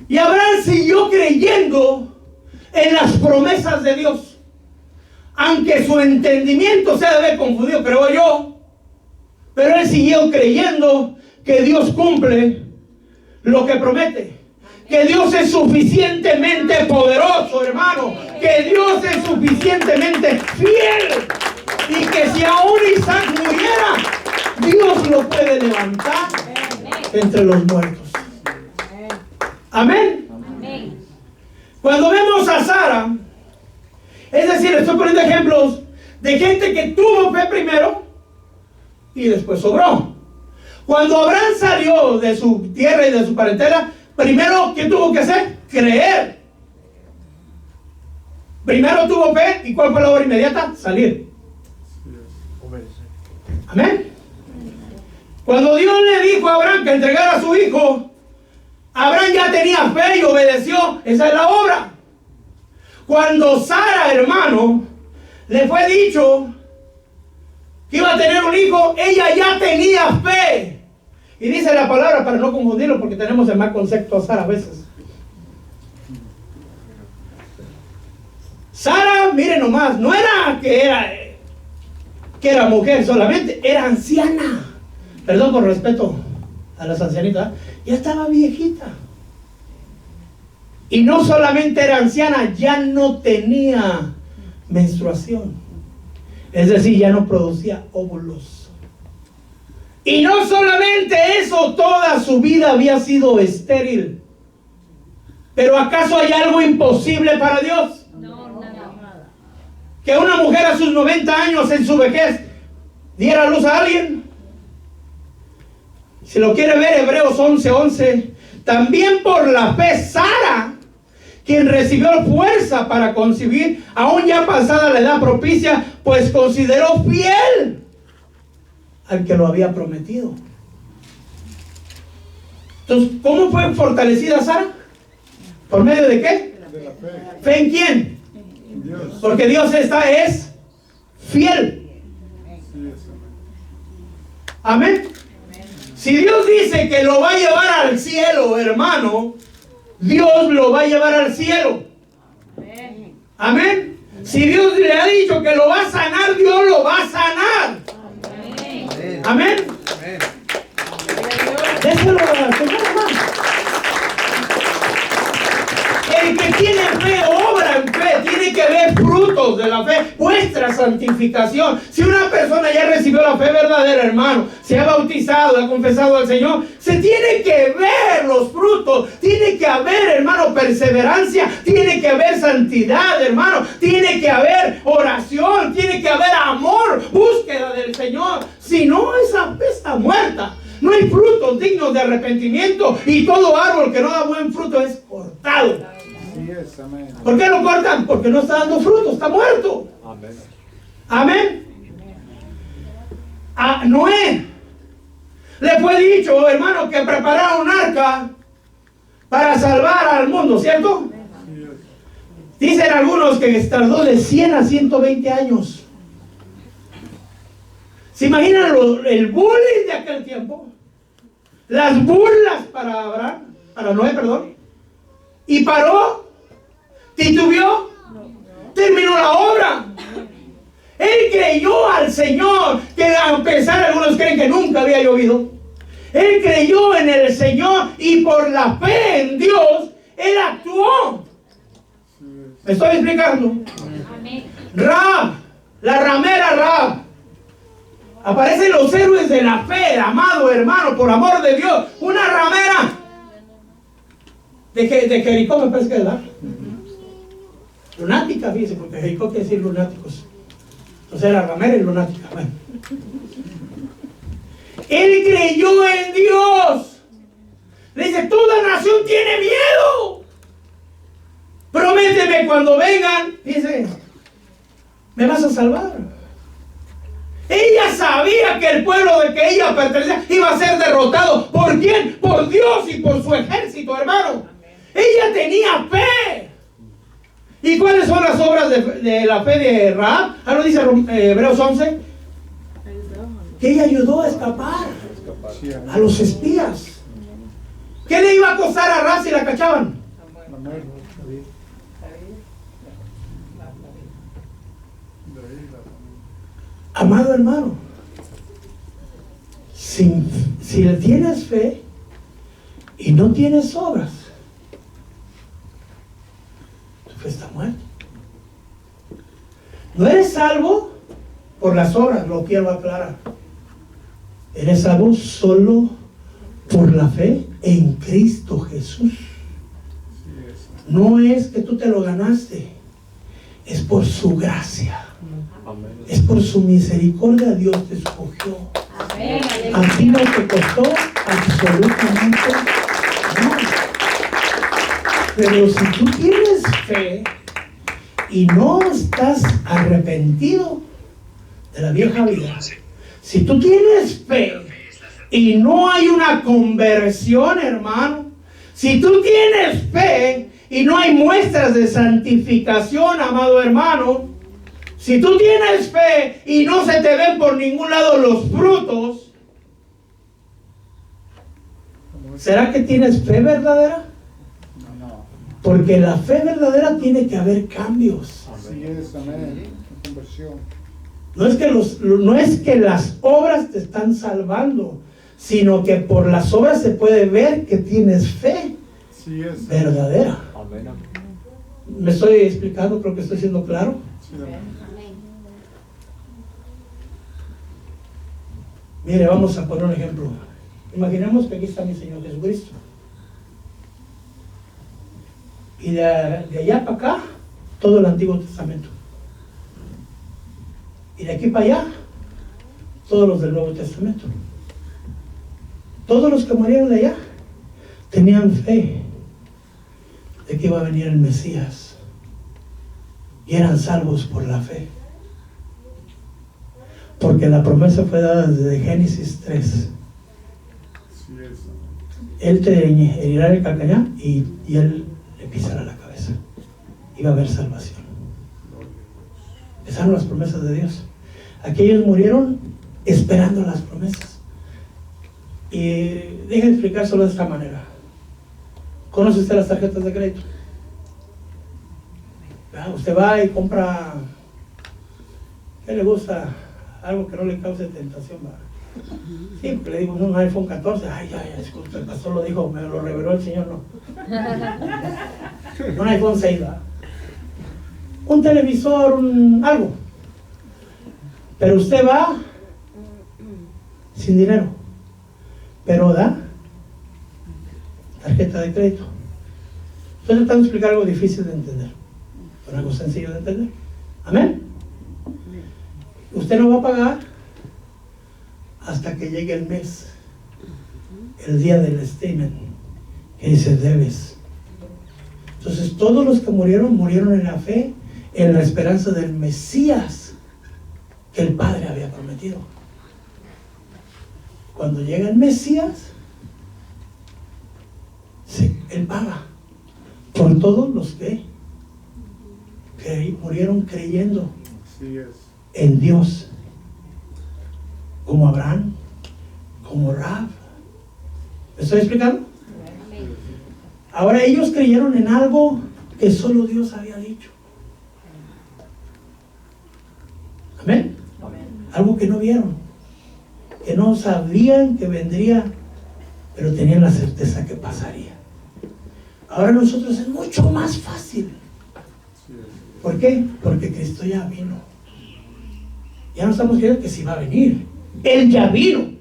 Y Abraham siguió creyendo en las promesas de Dios. Aunque su entendimiento se ha de haber confundido, creo yo. Pero él siguió creyendo que Dios cumple lo que promete. Que Dios es suficientemente poderoso, hermano. Que Dios es suficientemente fiel. Y que si aún Isaac muriera, Dios lo puede levantar entre los muertos. Amén. Cuando vemos a Sara, es decir, estoy poniendo ejemplos de gente que tuvo fe primero y después sobró. Cuando Abraham salió de su tierra y de su parentela, primero, ¿qué tuvo que hacer? Creer. Primero tuvo fe, ¿y cuál fue la obra inmediata? Salir. Amén. Cuando Dios le dijo a Abraham que entregara a su hijo, Abraham ya tenía fe y obedeció. Esa es la obra. Cuando Sara, hermano, le fue dicho que iba a tener un hijo, ella ya tenía fe. Y dice la palabra, para no confundirlo, porque tenemos el mal concepto a Sara a veces. Sara, miren nomás, no era que era mujer solamente, era anciana. Perdón por respeto a las ancianitas, ya estaba viejita. Y no solamente era anciana, ya no tenía menstruación. Es decir, ya no producía óvulos. Y no solamente eso, toda su vida había sido estéril. ¿Pero acaso hay algo imposible para Dios? No. Que una mujer a sus 90 años en su vejez diera luz a alguien. Si lo quiere ver, Hebreos 11:11. También por la fe Sara, quien recibió fuerza para concebir, aún ya pasada la edad propicia, pues consideró fiel al que lo había prometido. Entonces, ¿cómo fue fortalecida Sara? ¿Por medio de qué? De la fe. ¿Fe en quién? En Dios. Porque Dios es fiel. Sí, es. Amén. Si Dios dice que lo va a llevar al cielo, hermano, Dios lo va a llevar al cielo. Amén. Si Dios le ha dicho que lo va a sanar, Dios lo va a sanar. Amén. Déselo al Señor, hermano. El que tiene fe obra en fe, tiene que ver frutos de la fe. Puede nuestra santificación. Si una persona ya recibió la fe verdadera, hermano, se ha bautizado, ha confesado al Señor, se tiene que ver los frutos, tiene que haber, hermano, perseverancia, tiene que haber santidad, hermano, tiene que haber oración, tiene que haber amor, búsqueda del Señor. Si no, esa fe está muerta. No hay frutos dignos de arrepentimiento, y todo árbol que no da buen fruto es cortado. Así es, amén. ¿Por qué lo cortan? Porque no está dando fruto, está muerto. Amén. Amén. A Noé le fue dicho, hermano, que preparara un arca para salvar al mundo, ¿cierto? Así es. Dicen algunos que tardó de 100 a 120 años. ¿Se imaginan el bullying de aquel tiempo? Las burlas para Noé, perdón. Y paró, titubeó, terminó la obra. Él creyó al Señor, que a pesar de algunos creen que nunca había llovido. Él creyó en el Señor y por la fe en Dios, él actuó. ¿Me estoy explicando? Rahab, la ramera Rahab. Aparecen los héroes de la fe, amado hermano, por amor de Dios. Una ramera de Jericó, me parece que es, ¿verdad? Lunática, fíjese, porque Jericó quiere decir lunáticos. Entonces la ramera es lunática. Bueno. Él creyó en Dios. Le dice, toda nación tiene miedo. Prométeme cuando vengan, dice, me vas a salvar. Ella sabía que el pueblo de que ella pertenecía iba a ser derrotado. ¿Por quién? Por Dios y por su ejército, hermano. Ella tenía fe. ¿Y cuáles son las obras de la fe de Rahab? Ahora dice Hebreos 11, que ella ayudó a escapar Sí, amén. a los espías. ¿Qué le iba a costar a Rahab si la cachaban? Amén. Amado hermano, si tienes fe y no tienes obras, tu fe está muerta. No eres salvo por las obras, lo quiero aclarar. Eres salvo solo por la fe en Cristo Jesús. No es que tú te lo ganaste, es por su gracia. Es por su misericordia Dios te escogió. Amén. A ti no te costó absolutamente nada. Pero si tú tienes fe y no estás arrepentido de la vieja vida, si tú tienes fe y no hay una conversión, hermano, si tú tienes fe y no hay muestras de santificación, amado hermano, si tú tienes fe y no se te ven por ningún lado los frutos, ¿será que tienes fe verdadera? No. Porque la fe verdadera tiene que haber cambios. Así es, amén. Conversión. No es que las obras te están salvando, sino que por las obras se puede ver que tienes fe Sí es. verdadera. Amén. ¿Me estoy explicando? Creo que estoy siendo claro. Sí, amén. Mire, vamos a poner un ejemplo. Imaginemos que aquí está mi Señor Jesucristo. Y de allá para acá, todo el Antiguo Testamento. Y de aquí para allá, todos los del Nuevo Testamento. Todos los que murieron de allá tenían fe de que iba a venir el Mesías. Y eran salvos por la fe. Porque la promesa fue dada desde Génesis 3. Sí es. Él te herirá el calcañar y él le pisará la cabeza. Iba a haber salvación. Esas eran las promesas de Dios. Aquellos murieron esperando las promesas. Y déjenme explicárselo de esta manera. ¿Conoce usted las tarjetas de crédito? Usted va y compra, ¿qué le gusta? Algo que no le cause tentación, ¿va? Sí, porque le dimos un iPhone 14, ay, disculpe, el pastor lo dijo, me lo reveló el Señor, no. Un iPhone 6, ¿va? Un televisor, algo. Pero usted va sin dinero, pero da tarjeta de crédito. Estoy tratando de explicar algo difícil de entender, pero algo sencillo de entender. Amén. Usted no va a pagar hasta que llegue el mes, el día del statement, que dice debes. Entonces todos los que murieron en la fe, en la esperanza del Mesías que el Padre había prometido. Cuando llega el Mesías, Él paga por todos los que murieron creyendo Así es. en Dios, como Abraham, como Rahab. ¿Me estoy explicando? Ahora ellos creyeron en algo que solo Dios había dicho. Amén. Algo que no vieron, que no sabían que vendría, pero tenían la certeza que pasaría. Ahora nosotros es mucho más fácil. ¿Por qué? Porque Cristo ya vino. Ya no estamos creyendo que sí va a venir. Él ya vino.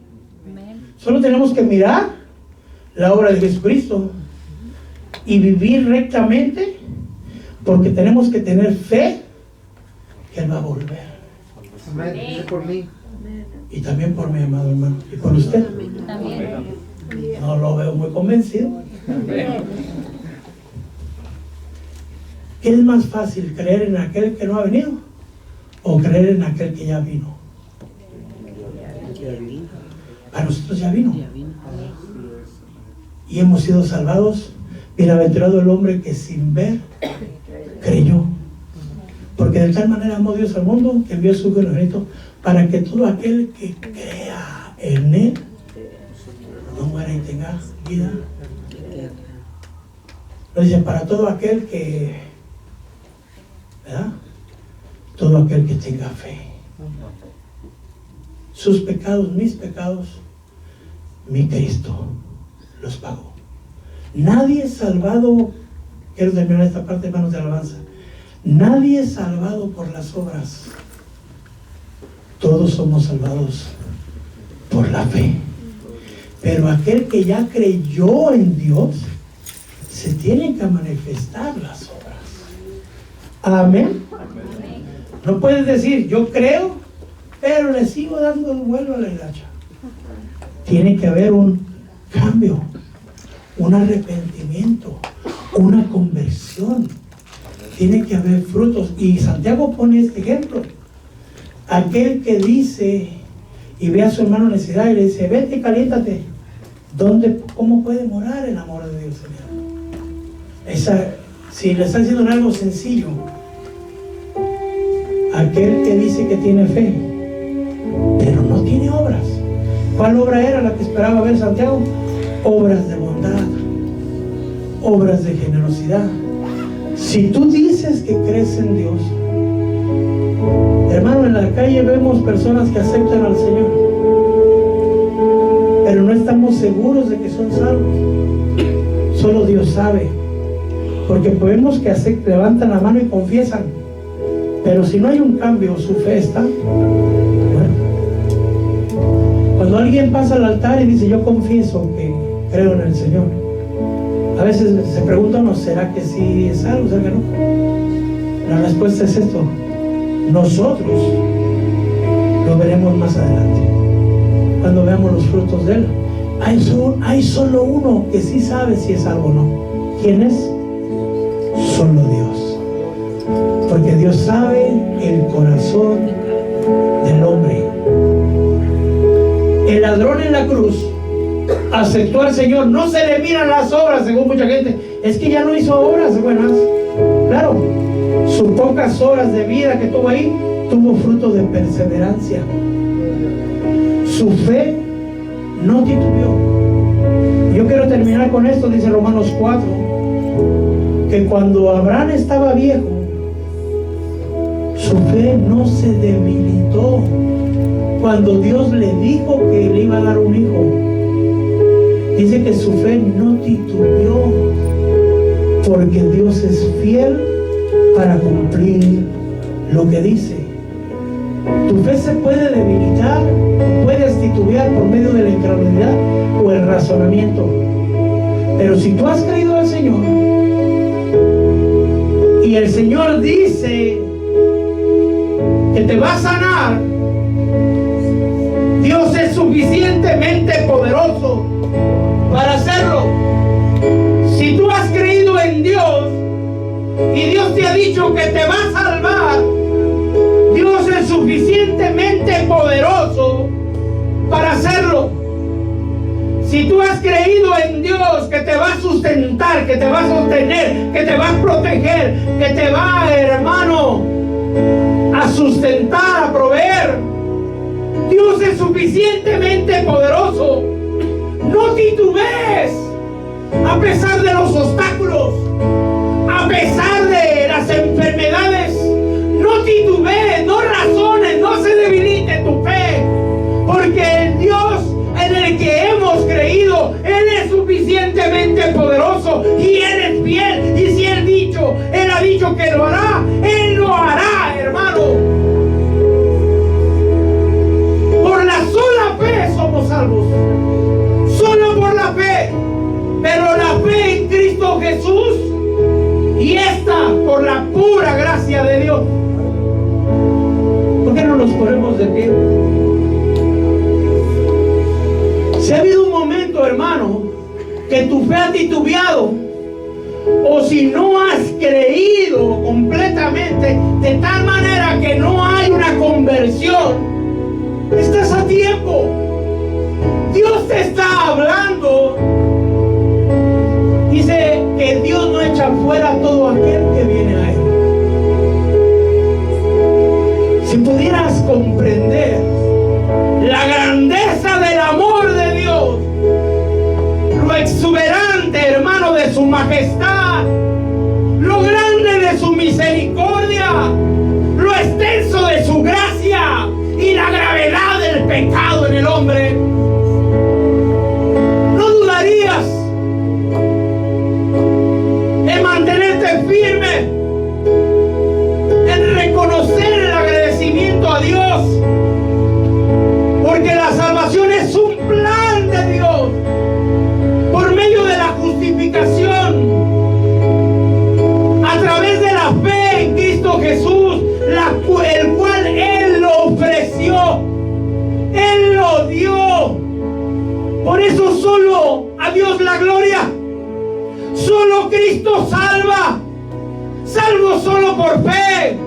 Solo tenemos que mirar la obra de Jesucristo y vivir rectamente, porque tenemos que tener fe que Él va a volver. Amén. Dice por mí. Y también por mi amado hermano. Y por usted. No lo veo muy convencido. ¿Qué es más fácil, creer en aquel que no ha venido o creer en aquel que ya vino? Para nosotros ya vino. Y hemos sido salvados. Bienaventurado el hombre que sin ver creyó. Porque de tal manera amó Dios al mundo que envió a su Hijo unigénito para que todo aquel que crea en Él no muera y tenga vida. Lo dice, para todo aquel que, ¿verdad? Todo aquel que tenga fe. Sus pecados, mis pecados, mi Cristo los pagó. Nadie es salvado, quiero terminar esta parte, hermanos de alabanza. Nadie es salvado por las obras. Todos somos salvados por la fe. Pero aquel que ya creyó en Dios, se tienen que manifestar las obras. Amén. No puedes decir, yo creo, pero le sigo dando el vuelo a la hilacha. Tiene que haber un cambio, un arrepentimiento, una conversión. Tiene que haber frutos. Y Santiago pone este ejemplo. Aquel que dice y ve a su hermano en necesidad y le dice, vete, caliéntate. ¿Cómo puede morar el amor de Dios, Señor? Si le está diciendo algo sencillo, aquel que dice que tiene fe, pero no tiene obras. ¿Cuál obra era la que esperaba ver Santiago? Obras de bondad, obras de generosidad. Si tú dices que crees en Dios, hermano, en la calle vemos personas que aceptan al Señor, pero no estamos seguros de que son salvos. Solo Dios sabe, porque vemos que levantan la mano y confiesan, pero si no hay un cambio, su fe está muerta. Cuando alguien pasa al altar y dice, yo confieso que creo en el Señor, a veces se pregunta uno, ¿será que sí es algo? ¿Será que no? La respuesta es esto: nosotros lo veremos más adelante, cuando veamos los frutos de Él. Hay solo uno que sí sabe si es algo o no. ¿Quién es? Solo Dios. Porque Dios sabe el corazón del hombre. El ladrón en la cruz aceptó al Señor. No se le miran las obras, según mucha gente. Es que ya no hizo obras buenas. Claro, sus pocas horas de vida que tuvo ahí, tuvo fruto de perseverancia. Su fe no titubeó. Yo quiero terminar con esto. Dice Romanos 4, que cuando Abraham estaba viejo, su fe no se debilitó. Cuando Dios le dijo que le iba a dar un hijo, dice que su fe no titubeó, porque Dios es fiel para cumplir lo que dice. Tu fe se puede debilitar, puedes titubear por medio de la incredulidad o el razonamiento. Pero si tú has creído al Señor y el Señor dice que te va a sanar, Dios es suficientemente poderoso para hacerlo. Si tú has creído en Dios y Dios te ha dicho que te va a salvar, Dios es suficientemente poderoso para hacerlo. Si tú has creído en Dios que te va a sustentar, que te va a sostener, que te va a proteger, que te va, hermano, a sustentar, a proveer, Dios es suficientemente poderoso. No titubees a pesar de los obstáculos, a pesar de las enfermedades. No titubees, no razones, no se debilite tu fe, porque el Dios en el que hemos creído, Él es suficientemente poderoso y Él es fiel. Y si Él ha dicho que lo hará, Él lo hará, hermano. Por la sola fe somos salvos, solo por la fe, pero la fe en Cristo Jesús, y esta por la pura gracia de Dios. ¿Por qué no nos ponemos de pie? Si ha habido un momento, hermano, que tu fe ha titubeado, o si no has creído completamente, de tal manera que no hay una conversión, estás a tiempo. Dios te está hablando. Dice que Dios no echa fuera a todo aquel que viene a Él. Si pudieras comprender la grandeza del amor de Dios, lo exuberante, hermano, de su majestad, lo grande de su misericordia, lo extenso de su gracia y la gravedad del pecado en el hombre, no dudarías en mantenerte firme, en reconocer el agradecimiento a Dios, porque la salvación es un plan de Dios por medio de la justificación a través de la fe en Cristo Jesús, el cual Él lo ofreció, Él lo dio. Por eso solo a Dios la gloria. Solo Cristo salva. Salvo solo por fe,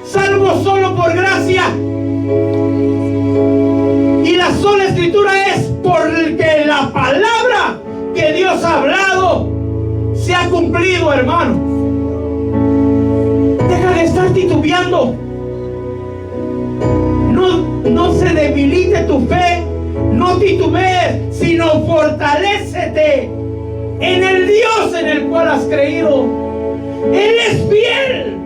salvo solo por gracia. Y la sola escritura es porque la palabra que Dios ha hablado se ha cumplido, hermano. Deja de estar titubeando. No se debilite tu fe, no titubees, sino fortalécete en el Dios en el cual has creído. Él es fiel,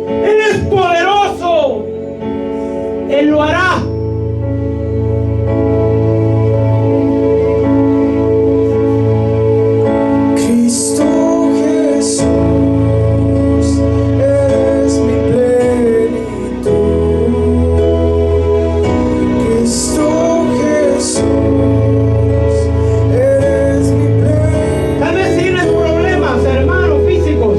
Él es poderoso, Él lo hará. Cristo Jesús es mi plenitud. Cristo Jesús es mi plenitud. Tal vez tienes problemas, hermanos, físicos.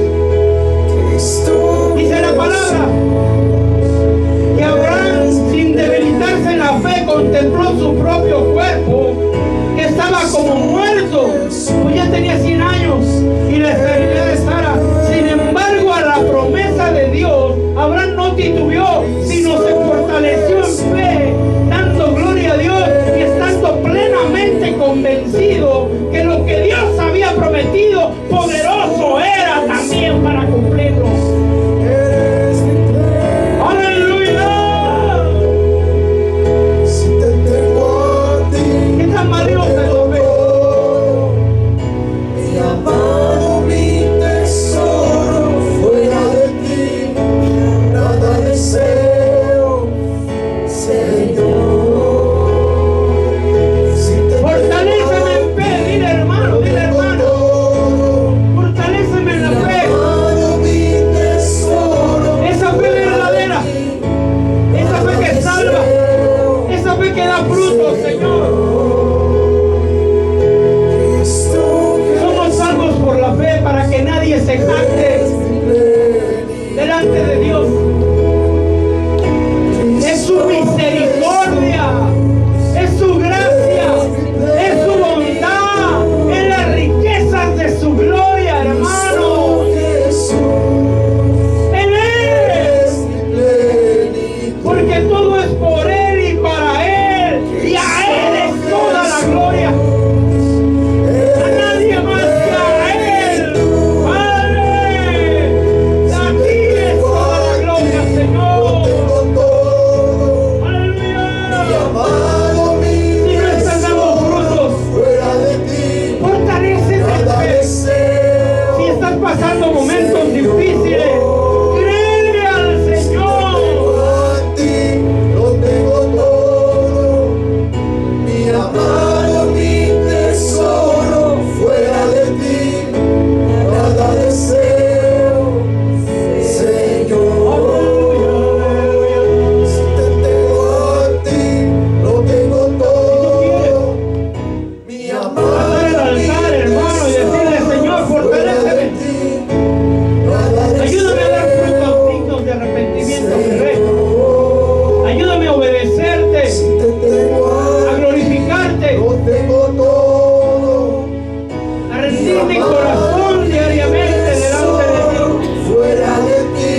en mí,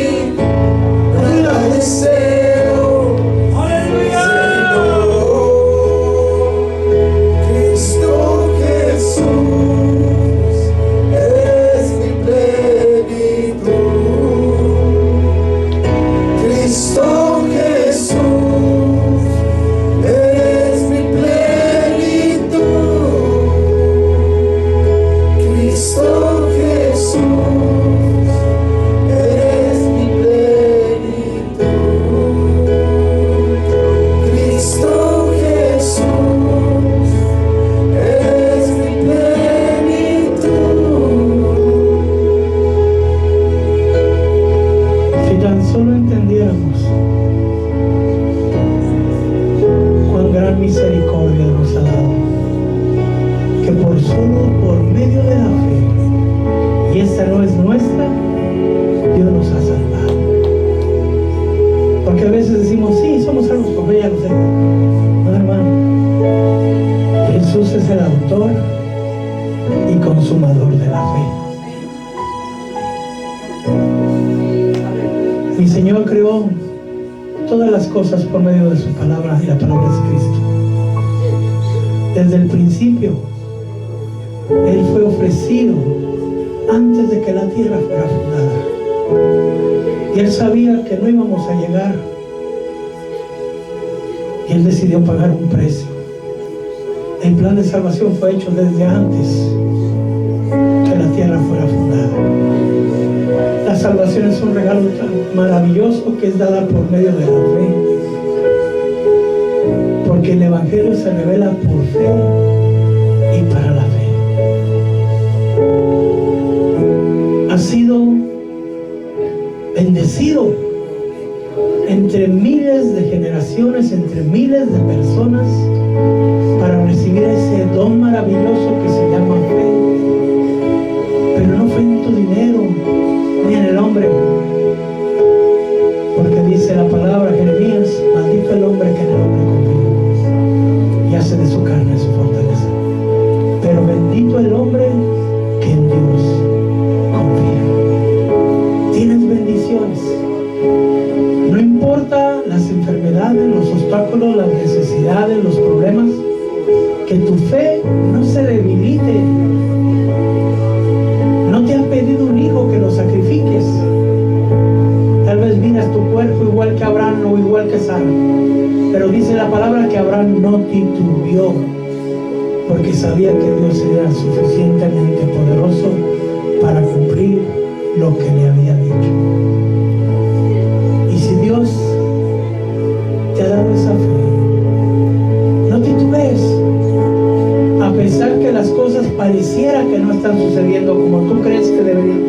nada deseo. Señor, Cristo Jesús, eres mi plenitud. Cristo Jesús, eres mi plenitud. Cristo Jesús, eres mi plenitud. Cristo Jesús, eres mi plenitud. Si tan solo entendiéramos cuán gran misericordia nos ha dado, que por medio de la fe, y esta no es nuestra, Dios nos ha salvado. Porque a veces decimos, sí, somos salvos por fe, ya lo sé. No, hermano, Jesús es el autor y consumador de la fe. Mi Señor creó todas las cosas por medio de su palabra, y la palabra es Cristo. Desde el principio, Él fue ofrecido antes de que la tierra fuera fundada. Y Él sabía que no íbamos a llegar. Y Él decidió pagar un precio. El plan de salvación fue hecho desde antes que la tierra fuera fundada. La salvación es un regalo tan maravilloso que es dada por medio de la fe. Porque el Evangelio se revela por fe y para la fe. Ha sido bendecido entre miles de generaciones, entre miles de personas, para recibir ese don maravilloso que se llama fe. Pero no fue en tu dinero ni en el hombre, porque dice la palabra Jeremías: maldito el hombre que en el hombre confía y hace de su carne su fortaleza, pero bendito el hombre que en Dios confía. Tienes bendiciones, no importa las enfermedades, los obstáculos, las necesidades, los problemas, que tu fe no se debilite. No te han pedido un hijo que lo sacrifiques. Tal vez miras tu cuerpo igual que Abraham o igual que Sara, pero dice la palabra que Abraham no titubeó, porque sabía que Dios era suficientemente poderoso para cumplir lo que le había dicho. Y si Dios te ha dado esa fe, no titubees. A pesar que las cosas pareciera que no están sucediendo como tú crees que deberían,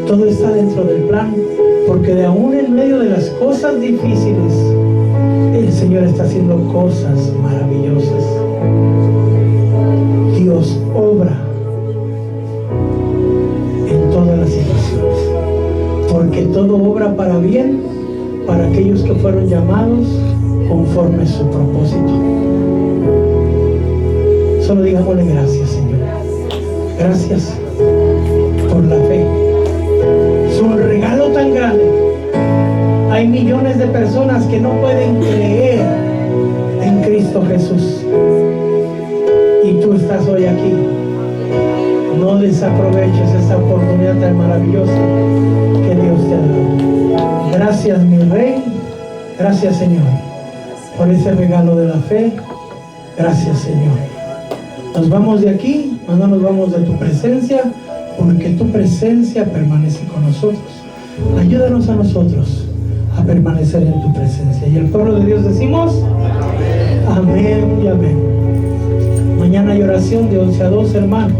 todo está dentro del plan, porque de aún en medio de las cosas difíciles, el Señor está haciendo cosas maravillosas. Dios obra en todas las situaciones, porque todo obra para bien para aquellos que fueron llamados conforme a su propósito. Solo digámosle gracias, Señor. Gracias por la fe. Es un regalo tan grande. Hay millones de personas que no pueden creer en Cristo Jesús. Y tú estás hoy aquí. No desaproveches esta oportunidad tan maravillosa que Dios te ha dado. Gracias, mi Rey. Gracias, Señor, por ese regalo de la fe. Gracias, Señor. Nos vamos de aquí, no nos vamos de tu presencia, porque tu presencia permanece con nosotros. Ayúdanos a nosotros a permanecer en tu presencia. Y el pueblo de Dios decimos amén y amén. Mañana hay oración de 11 a 12, hermano.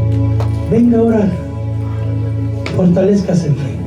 Venga a orar. Fortalezcase en fe.